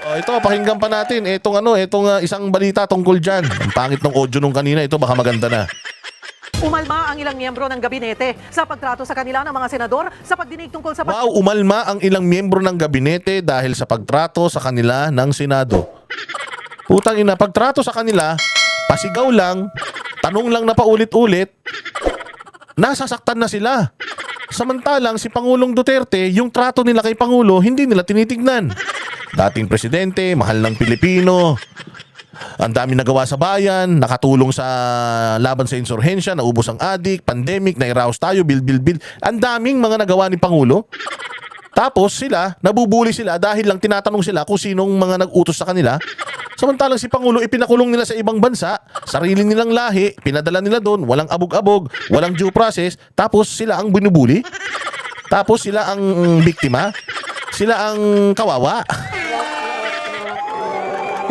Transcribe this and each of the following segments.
Oh, ito, pakinggan pa natin. Itong isang balita tungkol dyan. Ang pangit ng audio nung kanina. Ito, baka maganda na. Umalma ang ilang miyembro ng gabinete sa pagtrato sa kanila ng mga senador sa pagdinig tungkol sa... Wow, umalma ang ilang miyembro ng gabinete dahil sa pagtrato sa kanila ng Senado. Putang ina, pagtrato sa kanila, pasigaw lang, tanong lang na paulit-ulit, nasasaktan na sila. Samantalang si Pangulong Duterte, yung trato nila kay Pangulo, hindi nila tinitignan. Dating presidente, mahal ng Pilipino, ang dami nagawa sa bayan, nakatulong sa laban sa insurhensya, naubos ang adik, pandemic, nairaos tayo, bil. Ang daming mga nagawa ni Pangulo. Tapos sila, nabubuli sila dahil lang tinatanong sila kung sinong mga nag-utos sa kanila. Samantalang si Pangulo, ipinakulong nila sa ibang bansa, sarili nilang lahi, pinadala nila doon, walang abog-abog, walang due process, tapos sila ang binubuli. Tapos sila ang biktima, sila ang kawawa.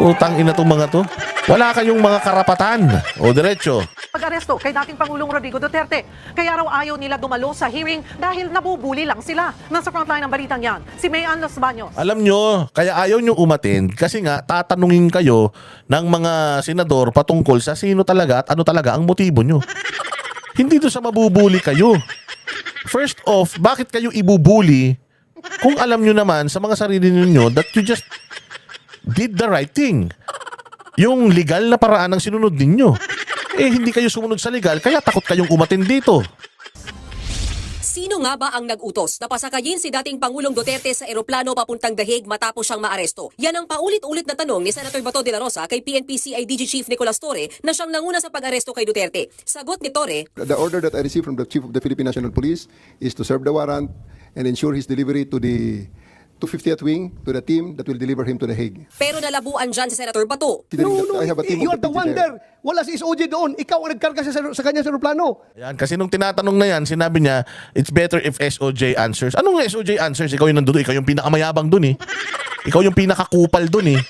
Utang ina tong mga to. Wala kayong mga karapatan. O diretso. Pag-aresto kay dating Pangulong Rodrigo Duterte. Kaya raw ayaw nila dumalo sa hearing dahil nabubuli lang sila. Nasa frontline ng balitang yan, si Mayan Los Baños. Alam nyo, kaya ayaw nyo umattend kasi nga tatanungin kayo ng mga senador patungkol sa sino talaga at ano talaga ang motibo nyo. Hindi to sa mabubuli kayo. First off, bakit kayo ibubuli kung alam nyo naman sa mga sarili ninyo that you just did the right thing. Yung legal na paraan ang sinunod ninyo. Hindi kayo sumunod sa legal, kaya takot kayong umattend dito. Sino nga ba ang nag-utos na pasakayin si dating Pangulong Duterte sa eroplano papuntang The Hague matapos siyang maaresto? Yan ang paulit-ulit na tanong ni Senator Bato de la Rosa kay PNP-CIDG Chief Nicolas Torre na siyang nanguna sa pag-aresto kay Duterte. Sagot ni Torre, The order that I received from the Chief of the Philippine National Police is to serve the warrant and ensure his delivery to the 250th Wing, to the team that will deliver him to The Hague. pero nalabuan dyan si Senator Bato. I have a team You of are the deputies one there. there. Wala si SOJ doon. Ikaw ang nagkarga sa kanya sa aeroplano. Ayan, kasi nung tinatanong na yan, sinabi niya, it's better if SOJ answers. Anong SOJ answers? Ikaw yung nandun, ikaw yung pinakamayabang dun eh. Ikaw yung pinakakupal dun eh.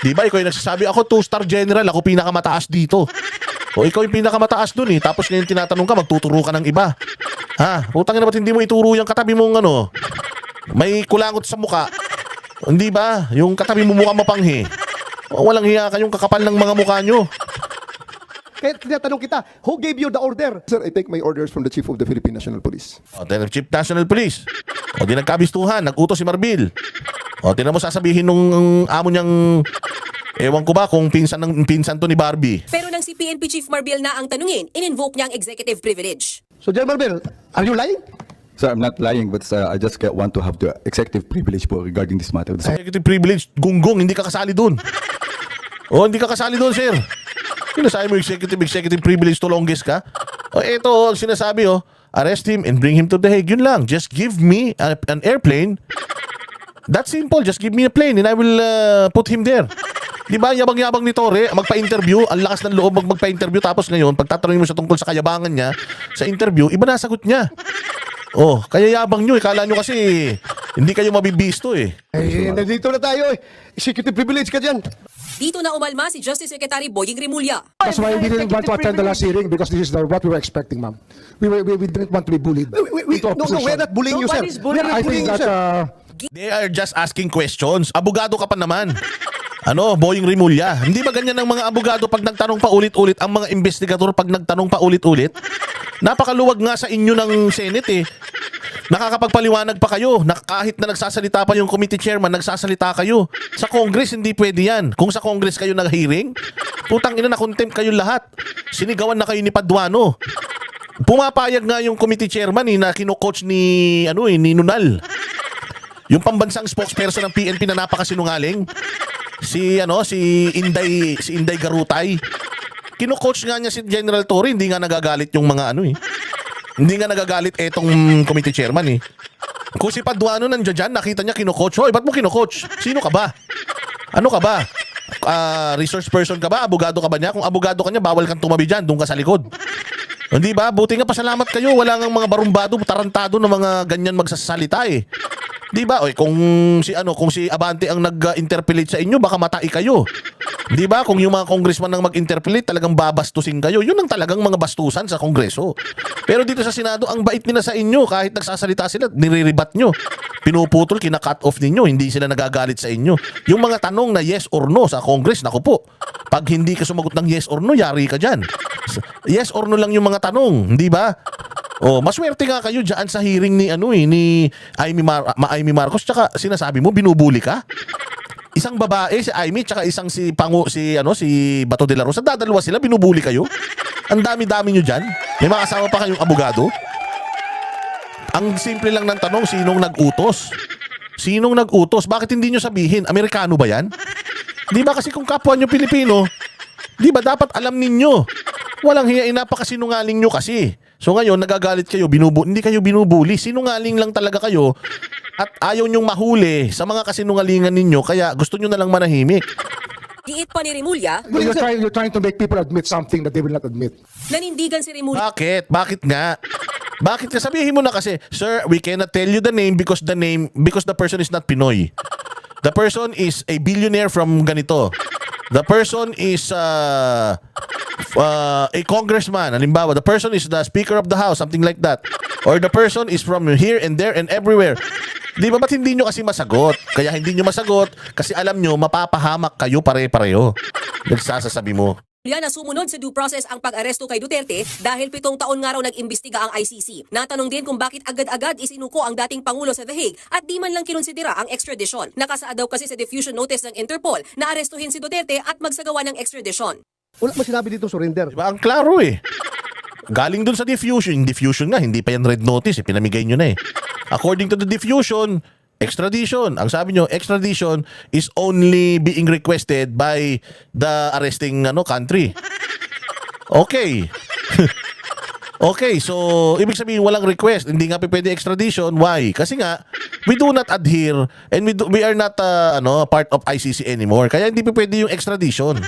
Di ba? Ikaw yung nagsasabi, ako 2-star general, ako pinakamataas dito. O ikaw yung pinakamataas dun eh. Tapos ngayon tinatanong ka, magtuturo ka ng iba. Ha? Utangin na ba't hindi mo ituro yung katabi mong ano? May kulangot sa muka. Hindi ba? Yung katabi mo mukha mapanghi. Walang hiya kayong kakapal ng mga mukha nyo. Kaya tinatanong kita, who gave you the order? Sir, I take my orders from the Chief of the Philippine National Police. O, Chief National Police. O, di nagkabistuhan, nag-utos si Marbil. O, tinan mo sasabihin nung amo niyang, ewan ko ba kung pinsan to ni Barbie. Pero nang si PNP Chief Marbil na ang tanungin, in-invoke niya ang executive privilege. So, General Marbel, are you lying? Sir, I'm not lying, but I just want to have the executive privilege po regarding this matter. Executive privilege, gunggong, hindi ka kasali dun. O, hindi ka kasali dun, sir. Sinasabi mo executive privilege to longest ka? O, eto, sinasabi, arrest him and bring him to The Hague. Yun lang, just give me an airplane. That's simple, just give me a plane and I will put him there. Di ba, yabang-yabang ni Torre, magpa-interview, ang lakas ng loob magpa-interview, tapos ngayon, pagtatanungin mo siya tungkol sa kayabangan niya, sa interview, iba na sagot niya. Oh, kaya yabang nyo. Kala nyo kasi hindi kayo mabibisto eh. Nandito na tayo eh. Executive privilege ka dyan. Dito na umalma si Justice Secretary Boying Rimulya. That's why we didn't want to attend the last hearing because this is what we were expecting, ma'am. We didn't want to be bullied. No, we're not bullying you, sir. Nobody's bullying We're I not bullying think you, sir. that They are just asking questions. Abogado ka pa naman. Boying Rimulya. Hindi ba ganyan ng mga abogado pag nagtanong pa ulit-ulit, ang mga investigador pag nagtanong pa ulit-ulit? Napakaluwag nga sa inyo ng Senate eh. Nakakapagpaliwanag pa kayo. Kahit na nagsasalita pa yung committee chairman, nagsasalita kayo. Sa Congress, hindi pwede yan. Kung sa Congress kayo nag-hearing, putang ina na contempt kayo lahat. Sinigawan na kayo ni Paduano. Pumapayag nga yung committee chairman na kino-coach ni Nunal. Yung pambansang spokesperson ng PNP na napakasinungaling. Si Inday Garutay. Kino-coach nga niya si General Torre, hindi nga nagagalit yung mga Hindi nga nagagalit etong committee chairman eh. Kung si Paduano nandiyan dyan, nakita niya kino-coach. Hoy, ba't mo kino-coach? Sino ka ba? Ano ka ba? Resource person ka ba? Abogado ka ba niya? Kung abogado ka niya, bawal kang tumabi dyan. Doon ka sa likod. Hindi ba? Buti nga pasalamat kayo. Wala nga mga barumbado, tarantado na mga ganyan magsasalita eh. Di ba? Oy, kung si Abante ang nag-interpellate sa inyo, baka matai kayo. Di ba? Kung yung mga congressman ang mag-interpellate, talagang babastusin kayo. Yun ang talagang mga bastusan sa Kongreso. Pero dito sa Senado, ang bait nila sa inyo. Kahit nagsasalita sila, niriribat nyo. pinuputol, kina-cut off ninyo, hindi sila nagagalit sa inyo. Yung mga tanong na yes or no sa Congress, naku po, pag hindi ka sumagot ng yes or no, yari ka dyan. Yes or no lang yung mga tanong, hindi ba? Oh, maswerte nga kayo diyan sa hearing ni ni Amy Marcos, tsaka sinasabi mo binubuli ka. Isang babae si Amy tsaka isang si Bato de la Rosa, dadalawa sila, binubuli kayo. Ang dami-dami nyo diyan. May mga kasama pa kayong abogado. Ang simple lang ng tanong, sinong nag-utos? Sinong nag-utos? Bakit hindi nyo sabihin, Amerikano ba yan? Di ba kasi kung kapwa nyo Pilipino, di ba dapat alam ninyo? Walang hiya, napakasinungaling nyo kasi. So ngayon, nagagalit kayo, hindi kayo binubuli. Sinungaling lang talaga kayo at ayaw nyong mahuli sa mga kasinungalingan ninyo, kaya gusto nyo na lang manahimik. Giit pa ni Rimulya, You're trying to make people admit something that they will not admit. nanindigan si Rimulya Bakit? Bakit nga? Bakit ka? Sabihin mo na kasi, sir, we cannot tell you the name because the person is not Pinoy. The person is a billionaire from ganito. The person is a congressman. Halimbawa, the person is the speaker of the house, something like that. Or the person is from here and there and everywhere. Di ba, ba't hindi nyo kasi masagot? Kaya hindi nyo masagot kasi alam nyo, mapapahamak kayo pare-pareho. Nagsasasabi mo. na sumunod sa due process ang pag-aresto kay Duterte dahil 7 taon nga raw nag-imbestiga ang ICC. Natanong din kung bakit agad-agad isinuko ang dating Pangulo sa The Hague at di man lang kinonsidera ang extradition. Nakasaad daw kasi sa diffusion notice ng Interpol na arestuhin si Duterte at magsagawa ng extradition. Wala mo sinabi dito surrender. Diba? Ang klaro eh. Galing dun sa diffusion. Diffusion nga, hindi pa yan red notice. Pinamigay nyo na eh. According to the diffusion, extradition. Ang sabi nyo, extradition is only being requested by the arresting country. Okay. Okay, so ibig sabihin walang request. Hindi nga pwede extradition. Why? Kasi nga, we do not adhere and we are not part of ICC anymore. Kaya hindi pwede yung extradition.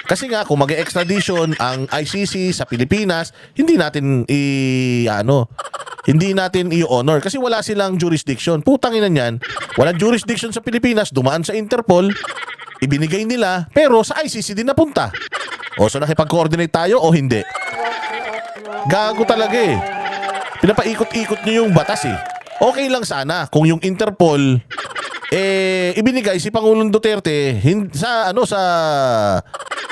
Kasi nga kung mag-extradition ang ICC sa Pilipinas, hindi natin i-honor kasi wala silang jurisdiction. Putang ina niyan, walang jurisdiction sa Pilipinas, dumaan sa Interpol, ibinigay nila, pero sa ICC din napunta. O so nakipag-coordinate tayo o hindi? Gago talaga eh. Pinapaikot-ikot niyo yung batas eh. Okay lang sana kung yung Interpol ibinigay si Pangulong Duterte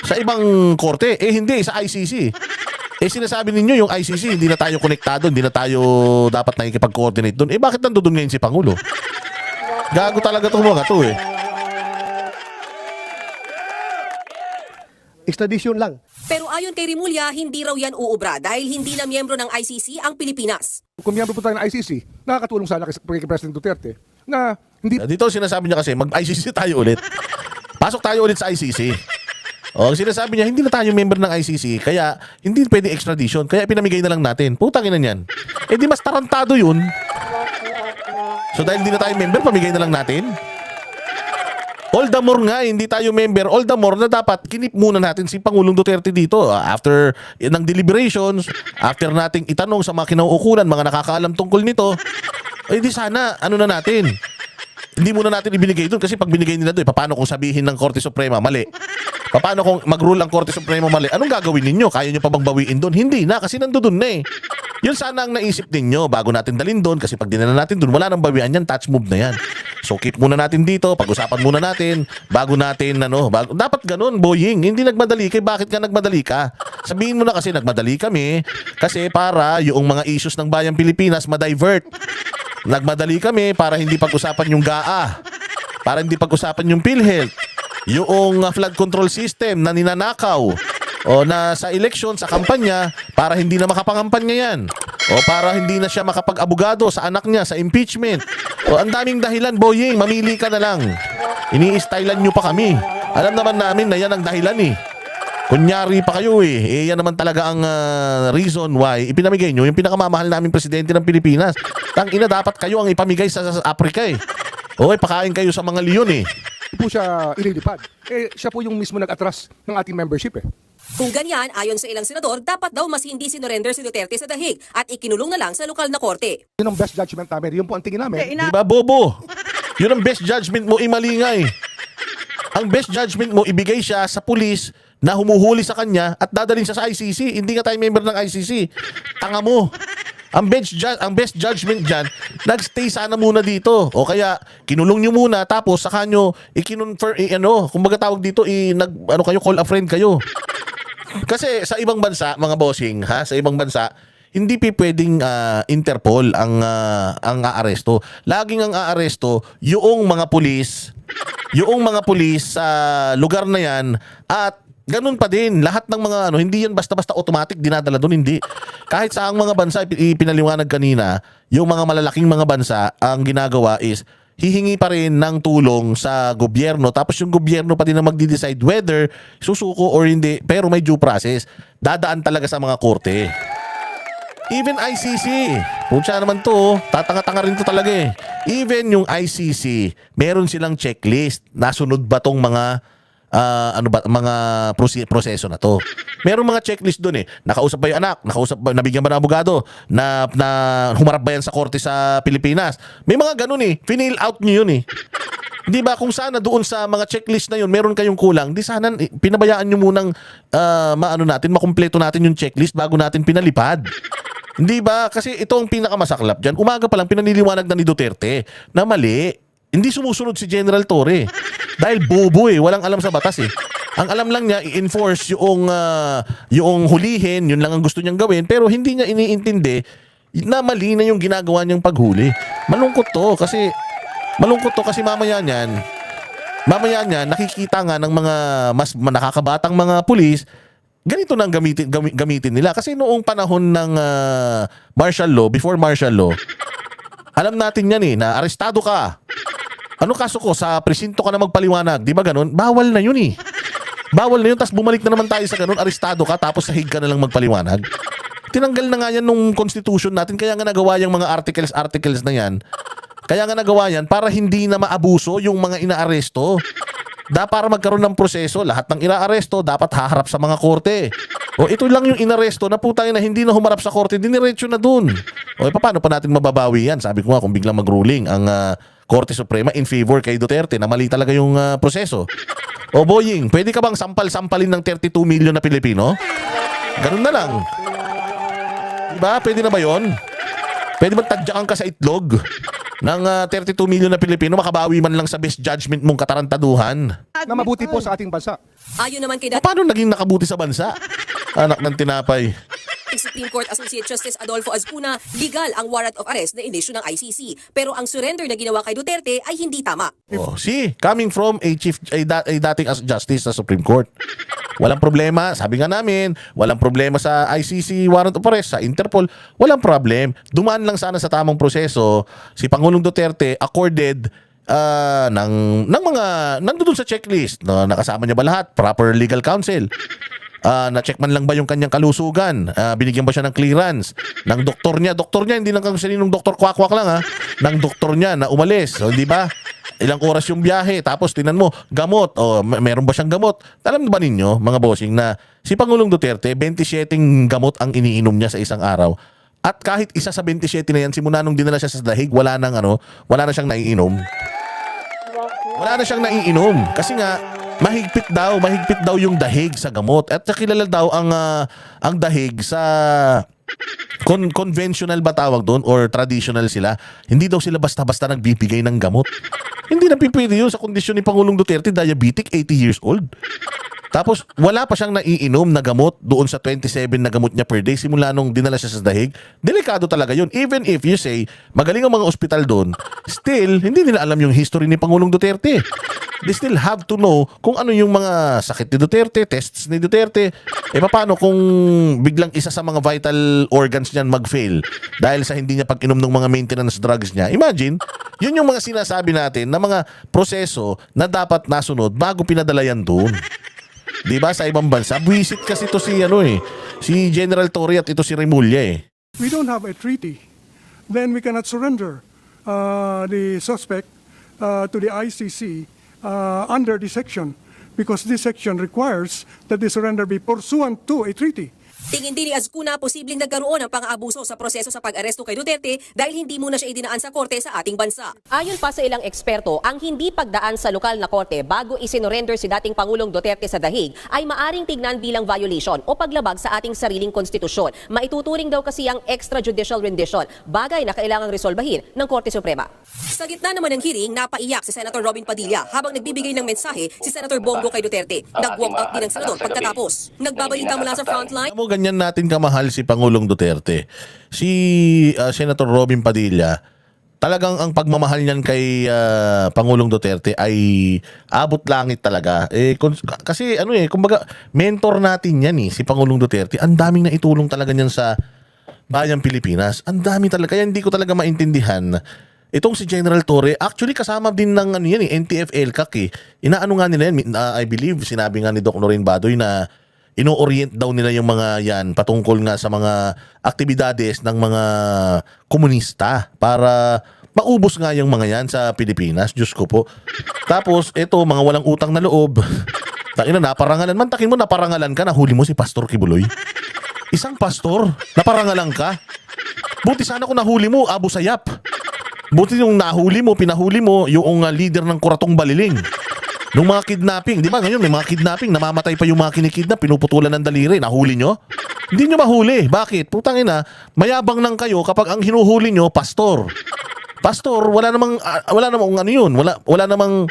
sa ibang korte. Hindi, sa ICC. Sinasabi ninyo yung ICC, hindi na tayo konektado, hindi na tayo dapat nakikipag-coordinate doon. Bakit nandoon ngayon si Pangulo? Gago talaga itong mga to eh. Extradition lang. Pero ayon kay Rimulya, hindi raw yan uubra dahil hindi na miyembro ng ICC ang Pilipinas. Kung miyembro po tayo ng ICC, nakakatulong sana kay President Duterte na hindi Dito sinasabi niya kasi, mag-ICC tayo ulit. Pasok tayo ulit sa ICC. Ang sinasabi niya, hindi na tayo member ng ICC, kaya hindi pwede extradition, kaya pinamigay na lang natin. Putang ina niyan. Di mas tarantado yun. So dahil hindi na tayo member, pamigay na lang natin. All the more nga, hindi tayo member, all the more na dapat kinip muna natin si Pangulong Duterte dito. After ng deliberations, after nating itanong sa mga kinauukulan, mga nakakaalam tungkol nito, di sana, na natin. Hindi muna natin ibinigay doon kasi pag binigay nila doon, paano kung sabihin ng Korte Suprema mali? Paano kung mag-rule ang Korte Suprema mali? Anong gagawin ninyo? Kaya nyo pa bang bawiin doon? Hindi na, kasi nandoon na eh. Yun sana ang naisip ninyo bago natin dalhin doon kasi pag dinala natin doon, wala nang bawian yan, touch move na yan. So keep muna natin dito, pag-usapan muna natin, bago natin, dapat ganun, boying. Hindi nagmadali kay bakit ka nagmadali ka? Sabihin mo na kasi nagmadali kami kasi para yung mga issues ng Bayang Pilipinas ma-divert. Nagmadali kami para hindi pag-usapan yung GAA, para hindi pag-usapan yung PhilHealth, yung flood control system na ninanakaw, o na sa election, sa kampanya, para hindi na makapangampanya yan, o para hindi na siya makapag-abogado sa anak niya sa impeachment. O ang daming dahilan, boying, mamili ka na lang. Ini-stylan nyo pa kami. Alam naman namin na yan ang dahilan eh. Kunyari pa kayo eh. Yan naman talaga ang reason why ipinamigay nyo yung pinakamamahal namin presidente ng Pilipinas. Tangina, dapat kayo ang ipamigay sa Africa eh. Okay, pakain kayo sa mga leon eh. Hindi po siya ililipad. Siya po yung mismo nag-atras ng ating membership eh. Kung ganyan, ayon sa ilang senador, dapat daw mas hindi sinurrender si Duterte sa The Hague at ikinulong na lang sa lokal na korte. Yun ang best judgment namin. Yun po ang tingin namin. Diba, bobo? Yun ang best judgment mo, imali nga eh. Ang best judgment mo, ibigay siya sa pulis na humuhuli sa kanya at dadalhin siya sa ICC. Hindi nga tayo member ng ICC. Tanga mo. Ang best judgment diyan, nagstay sana muna dito. O kaya kinulong niyo muna tapos saka niyo i-confer kumbaga tawag dito kayo call a friend kayo. Kasi sa ibang bansa, mga bossing, sa ibang bansa, hindi pwedeng Interpol ang aaresto. Laging ang aaresto yung mga pulis sa lugar na yan at ganun pa din. Lahat ng mga hindi yan basta-basta automatic dinadala doon, hindi. Kahit sa ang mga bansa ipinaliwanag kanina, yung mga malalaking mga bansa, ang ginagawa is hihingi pa rin ng tulong sa gobyerno tapos yung gobyerno pa din ang magde-decide whether susuko or hindi, pero may due process. Dadaan talaga sa mga korte. Even ICC, punsya naman to, tatanga-tanga rin to talaga eh. Even yung ICC, meron silang checklist. Nasunod ba tong mga mga proseso na to? Meron mga checklist doon eh. Nakausap ba yung anak? Nabigyan ba ng abogado? Na humarap ba yan sa korte sa Pilipinas? May mga ganun eh. Finill out nyo yun eh. Di ba kung sana doon sa mga checklist na yun meron kayong kulang, di sana pinabayaan nyo munang makumpleto natin yung checklist bago natin pinalipad. Hindi ba? Kasi ito ang pinakamasaklap dyan. Umaga pa lang pinaniliwanag na ni Duterte na mali. Hindi sumusunod si General Torre. Dahil bobo eh. Walang alam sa batas eh. Ang alam lang niya, i-enforce yung hulihin. Yun lang ang gusto niyang gawin. Pero hindi niya iniintindi na mali na yung ginagawa niyang paghuli. Malungkot to kasi mamaya niyan, nakikita nga ng mga mas nakakabatang mga pulis, ganito nang gamitin nila. Kasi noong panahon ng martial law, before martial law, alam natin yan eh, na arestado ka. Ano kaso ko? Sa presinto ka na magpaliwanag. Di ba ganun? Bawal na yun eh. Bawal na yun. Tapos bumalik na naman tayo sa ganun. Arestado ka tapos sahig ka na lang magpaliwanag. Tinanggal na nga yan nung constitution natin. Kaya nga nagawa yung mga articles na yan. Kaya nga nagawa yan para hindi na maabuso yung mga inaaresto. Para magkaroon ng proseso, lahat ng inaaresto dapat haharap sa mga korte. O ito lang yung inaresto na putang na hindi na humarap sa korte, diniretso na dun. O paano pa natin mababawi yan? Sabi ko nga kung biglang mag-ruling ang Korte Suprema in favor kay Duterte na mali talaga yung proseso. O Boying, pwede ka bang sampal-sampalin ng 32 million na Pilipino? Ganun na lang. Diba? Pwede na ba yun? Pwede bang tadyakan ka sa itlog ng 32 million na Pilipino, makabawi man lang sa best judgment mong katarantaduhan? Na mabuti po sa ating bansa. Ayon naman kay Paano naging nakabuti sa bansa? Anak ng tinapay. Supreme Court Associate Justice Adolfo Azcuna, legal ang warrant of arrest na inisyu ng ICC. Pero ang surrender na ginawa kay Duterte ay hindi tama. Oh, coming from a dating as justice sa Supreme Court. Walang problema, sabi nga namin, walang problema sa ICC warrant of arrest, sa Interpol, walang problem. Dumaan lang sana sa tamang proseso. Si Pangulong Duterte accorded ng mga nandoon sa checklist, no, nakasama niya ba lahat? Proper legal counsel. Na-check man lang ba yung kanyang kalusugan? Binigyan ba siya ng clearance? Ng doktor niya, hindi lang kasi ng doktor kwak-kwak lang ng doktor niya na umalis. So, di ba? Ilang oras yung biyahe, tapos tinan mo, gamot, meron ba siyang gamot? Alam ba ninyo, mga bossing, na si Pangulong Duterte, 27 gamot ang iniinom niya sa isang araw. At kahit isa sa 27 na yan, simula nung dinala siya sa dahig, wala na siyang naiinom. Wala na siyang naiinom. Kasi nga, mahigpit daw yung dahig sa gamot. At kilala daw ang dahig sa conventional ba tawag doon or traditional sila. Hindi daw sila basta-basta nagbibigay ng gamot. Hindi na pipili yun sa kondisyon ni Pangulong Duterte, diabetic, 80 years old. Tapos wala pa siyang naiinom na gamot doon sa 27 na gamot niya per day simula nung dinala siya sa dahig. Delikado talaga yun. Even if you say magaling ang mga ospital doon, still hindi nila alam yung history ni Pangulong Duterte. They still have to know kung ano yung mga sakit ni Duterte, tests ni Duterte. Paano kung biglang isa sa mga vital organs niyan mag-fail dahil sa hindi niya pag-inom ng mga maintenance drugs niya? Imagine, yun yung mga sinasabi natin na mga proseso na dapat nasunod bago pinadala yan doon. Diba sa ibang bansa? Buwisit kasi ito si General Torre at ito si Remulla eh. We don't have a treaty. Then we cannot surrender the suspect to the ICC under this section because this section requires that the surrender be pursuant to a treaty. Tingin din ni Azcuna posibleng nagkaroon ng pang-aabuso sa proseso sa pag-aresto kay Duterte dahil hindi muna siya idinaan sa korte sa ating bansa. Ayon pa sa ilang eksperto, ang hindi pagdaan sa lokal na korte bago isinorender si dating Pangulong Duterte sa dahig ay maaring tignan bilang violation o paglabag sa ating sariling konstitusyon. Maituturing daw kasi ang extrajudicial rendition, bagay na kailangang resolbahin ng Korte Suprema. Sa gitna naman ng hearing, napaiyak si Senator Robin Padilla habang nagbibigay ng mensahe si Senator Bongo kay Duterte. Nag-walk out din ang senador pagkatapos. Nagbabalita mula sa frontline. Alam mo, ganyan natin kamahal si Pangulong Duterte. Si Senator Robin Padilla, talagang ang pagmamahal niyan kay Pangulong Duterte ay abot langit talaga. Kasi kumbaga, mentor natin yan si Pangulong Duterte. Ang daming naitulong talaga niyan sa bayang Pilipinas. Ang dami talaga. Kaya hindi ko talaga maintindihan. Itong si General Torre, actually kasama din ng NTF-ELCAC . Inaano nga nila yan, I believe, sinabi nga ni Doc Norin Badoy na ino-orient daw nila yung mga yan patungkol nga sa mga aktibidades ng mga komunista para maubos nga yung mga yan sa Pilipinas. Diyos ko po. Tapos, mga walang utang na loob. Takin na, naparangalan. Mantakin mo, naparangalan ka, nahuli mo si Pastor Kibuloy. Isang pastor, naparangalan ka. Buti sana kung nahuli mo, Abu Sayyaf. Buti yung nahuli mo, pinahuli mo, yung leader ng Kuratong Baliling. Nung mga kidnapping, di ba ngayon may mga kidnapping, namamatay pa yung mga kinikidnap, pinuputulan ng daliri, nahuli nyo? Hindi nyo mahuli. Bakit? Putang ina, mayabang lang kayo kapag ang hinuhuli nyo, pastor. Pastor, wala namang ano yun, wala namang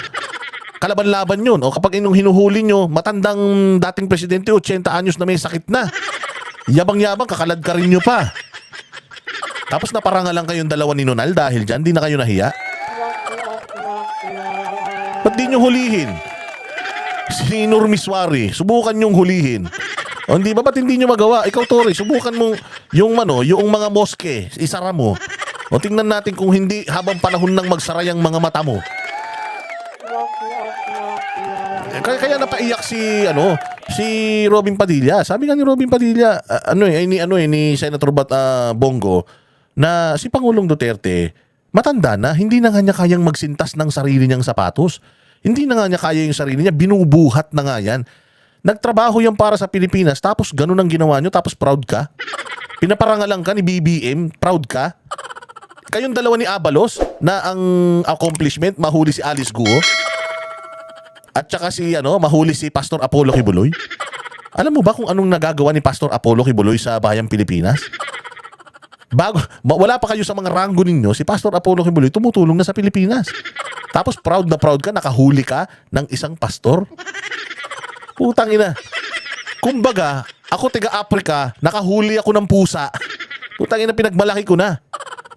kalaban-laban yun. O kapag inyong hinuhuli nyo, matandang dating presidente, 80 anyos na may sakit na. Yabang-yabang, kakalad ka rin nyo pa. Tapos naparangalan kayong dalawa ni Nonal dahil dyan, di na kayo nahiya. Ba't di nyo hulihin? Si Nur Miswari, subukan nyong hulihin. O hindi ba, ba't hindi nyo magawa? Ikaw, Torre, subukan mong yung mga moske, isara mo. O tingnan natin kung hindi habang panahon nang magsara yung mga mata mo. Kaya napaiyak si Robin Padilla. Sabi nga ni Robin Padilla, ni Senator Bongo, na si Pangulong Duterte matanda na, hindi na nga niya kayang magsintas ng sarili niyang sapatos. Hindi na nga niya kaya yung sarili niya, binubuhat na nga yan. Nagtrabaho yan para sa Pilipinas, tapos ganun ang ginawa niyo, tapos proud ka? Pinaparangalan ka ni BBM, proud ka? Kayong dalawa ni Abalos, na ang accomplishment, mahuli si Alice Guo, at saka mahuli si Pastor Apollo Kibuloy. Alam mo ba kung anong nagagawa ni Pastor Apollo Kibuloy sa bayang Pilipinas? Wala pa kayo sa mga ranggo ninyo, si Pastor Apollo Kibuloy tumutulong na sa Pilipinas. Tapos proud na proud ka, nakahuli ka ng isang pastor. Putang ina. Kumbaga, ako taga-Africa, nakahuli ako ng pusa. Putang ina, pinagmalaki ko na.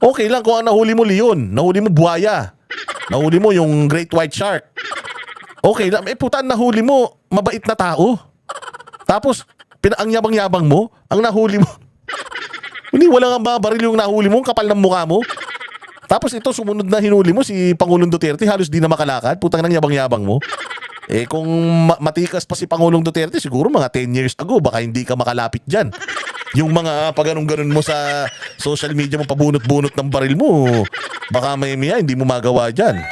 Okay lang kung ang nahuli mo leon, nahuli mo buhaya, nahuli mo yung great white shark. Okay lang, putaan, nahuli mo mabait na tao. Tapos, ang yabang-yabang mo, ang nahuli mo, hindi, wala nga baril yung nahuli mo, kapal ng mukha mo. Tapos ito, sumunod na hinuli mo, si Pangulong Duterte, halos di na makalakad. Putang nang yabang-yabang mo. Kung matikas pa si Pangulong Duterte, siguro mga 10 years ago, baka hindi ka makalapit dyan. Yung mga pag-ganun-ganun mo sa social media mo, pabunot-bunot ng baril mo, baka may hindi mo magawa dyan.